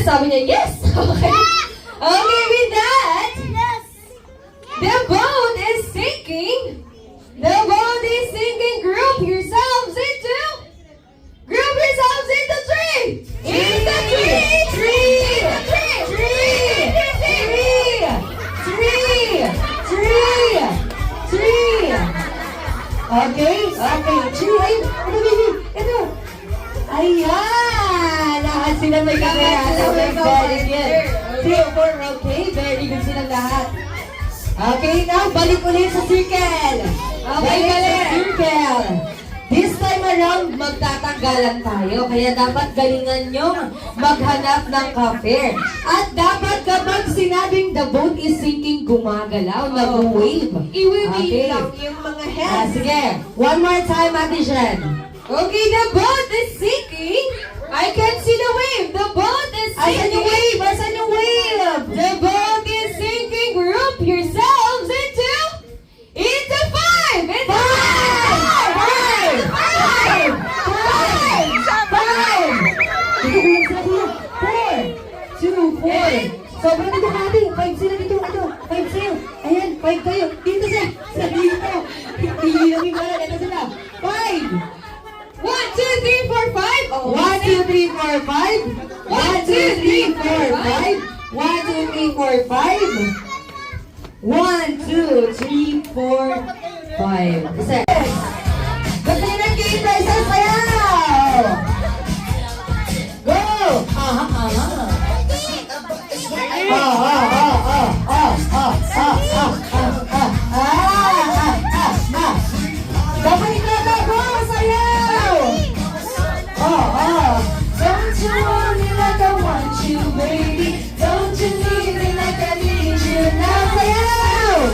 Sabi niya, yes! Okay. Okay, with that, the boat is sinking. The boat is sinking. Group yourselves into three. Into three. Okay, three. Ito. Ayan! Lahat sila may kakayana. Very good. 3 or 4, okay. Very good silang lahat. Okay, now, balik ulit sa circle. Okay, balik sa circle. This time around, magtatanggalan tayo. Kaya dapat galingan nyo maghanap ng ka-pair. At dapat kapag sinabing the boat is sinking, gumagalaw, nag-wave. I-wave lang yung mga hands. Sige, one more time, Ate Jen. Okay, the boat is sinking. I can see the wave. The boat is sinking. Asan yung wave? Asan yung wave? The boat is sinking. Group yourselves into 5. Into 5. Sobrang dito natin. 5 sila dito. 5 sa'yo. Ayan, 5 kayo. Dito sa dito. Hindi lang yung mga. Ito sila. 5. 1, 2, 3, 4, 5. 1, 2, 3, 4, 5. 1, 2, 3, 4, 5. 1, 2, 3, 4, 5. 1, 2, 3, 4, 5. Isa. Gusto nyo ng game prizes? Ayaw! Go! Dapat ito go! Sayaw! Don't you want me like I want you, baby? Don't you need me like I need you now? Sayaw!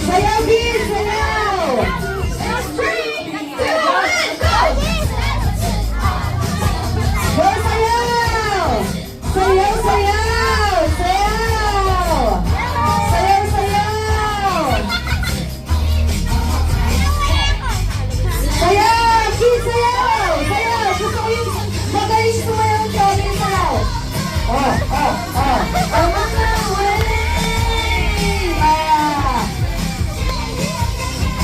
Sayaw, kids! Sayaw! 3, 2, 1, go! Go, sayaw! Sayaw, sayaw! Sayaw! Sayaw, sayaw! Sayaw! Kids, sayaw! Sayaw! Gusto ko yung magaling sumayaw ang jogging sayaw.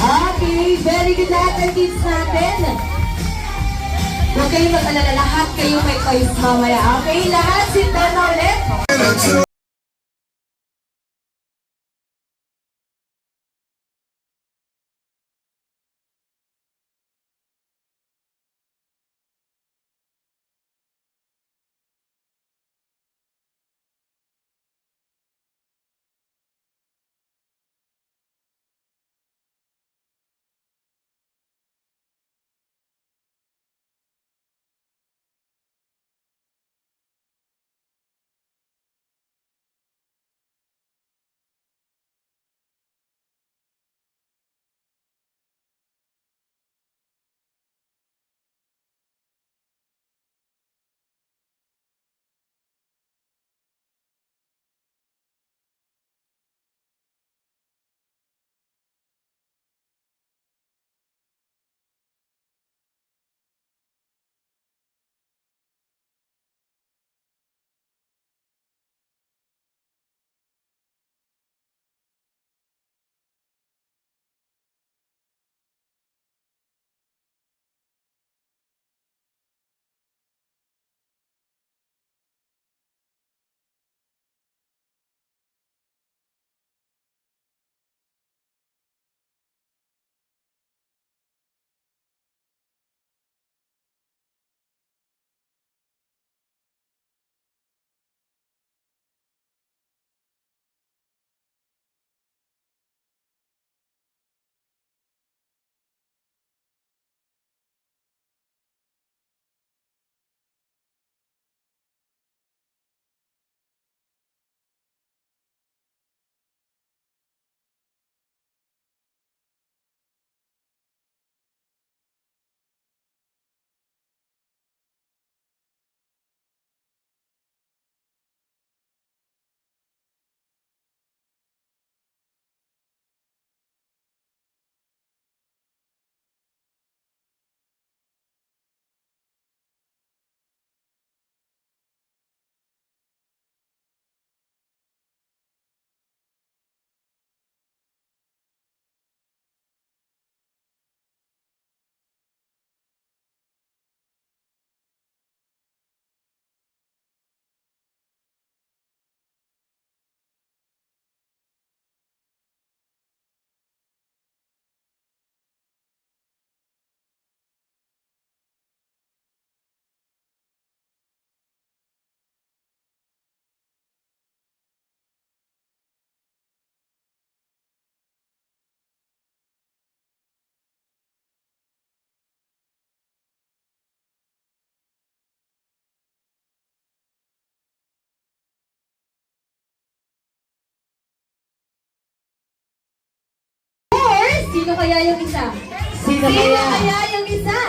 Okay, very good lahat ng kids natin. Huwag kayong mag-alala, lahat kayo may toys mamaya. Okay, lahat sit down na ulit. Sino kaya yung isa? Sino Sino kaya? kaya yung isa?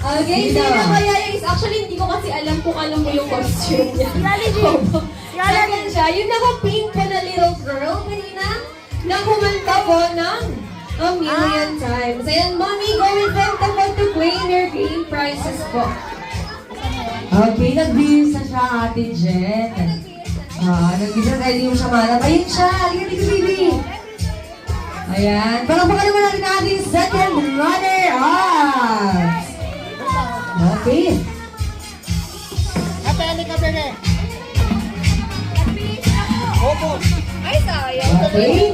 Okay, Sino? sino kaya yung isa? Actually, hindi ko kasi alam kung ano mo yung costume niya. Second siya, yung naka-pink pa na little girl kanina, na kumanta po ng a million times. Ayan, mommy, going from the to claim your game prizes po. Okay, nag-views na siya, Ate Jen. Nag-views na hindi mo siya manap. Ayun siya, halika dito, baby. Ayan, palakpakan naman natin ang ating second runner-up. Okay. Ay, sayang. Okay.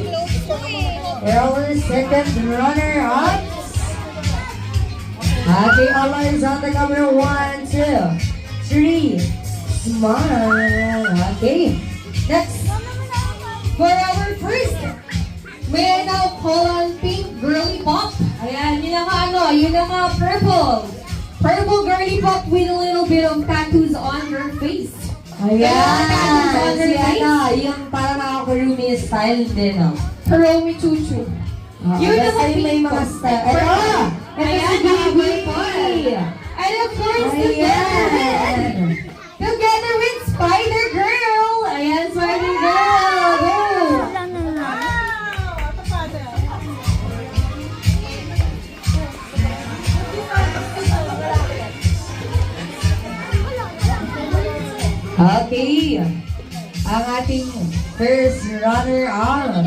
Our second runner-up. Okay, all eyes on the camera. 1, 2, 3. Smile. Okay. Next. For our first, may I now call on Pink Girly Pop. Ayan, yun ang ano, yun ang purple. Purple Girly Pop with a little bit of tattoos on her face. Ayan. Si ano, yung parang mga Kurumi style din, no? Kuromi Chuchu. Yun ang Basta yung may pink mga pop. style. Ito! Ito Ayan, si Baby! nakapurple. And of course, Ayan! together with Spider Girl. Ayan, Spider Girl. Go. Okay. Ang ating first runner-up.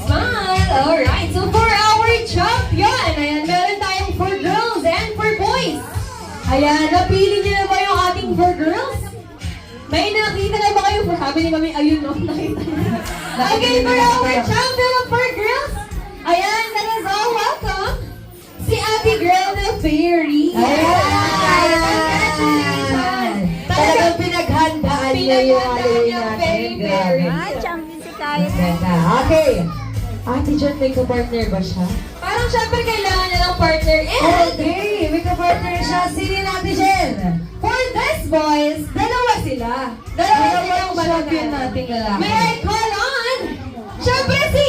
Smile! Alright, so for our champion, ayan, meron tayong for girls and for boys. Ayan, napili niyo na ba yung ating for girls? May nakita na ba kayo for happy ni Mami? Ayun, no? Nakita niyo. Okay, for our champion of for girls, ayan, let us all welcome si Ate Girl na Fairy. Ayan! Talagang pinaghandaan niyo yung Halloween niya, natin. very. Champion si Kyle. Ganda. Okay. Ate Jen, may ka-partner ba siya? Parang syempre kailangan niya ng partner. And Okay, may ka-partner siya. Sino Ate Jen? for this boys, dalawa sila. Dalawa silang champion mananalo. nating lalaki. May I call on? Syempre si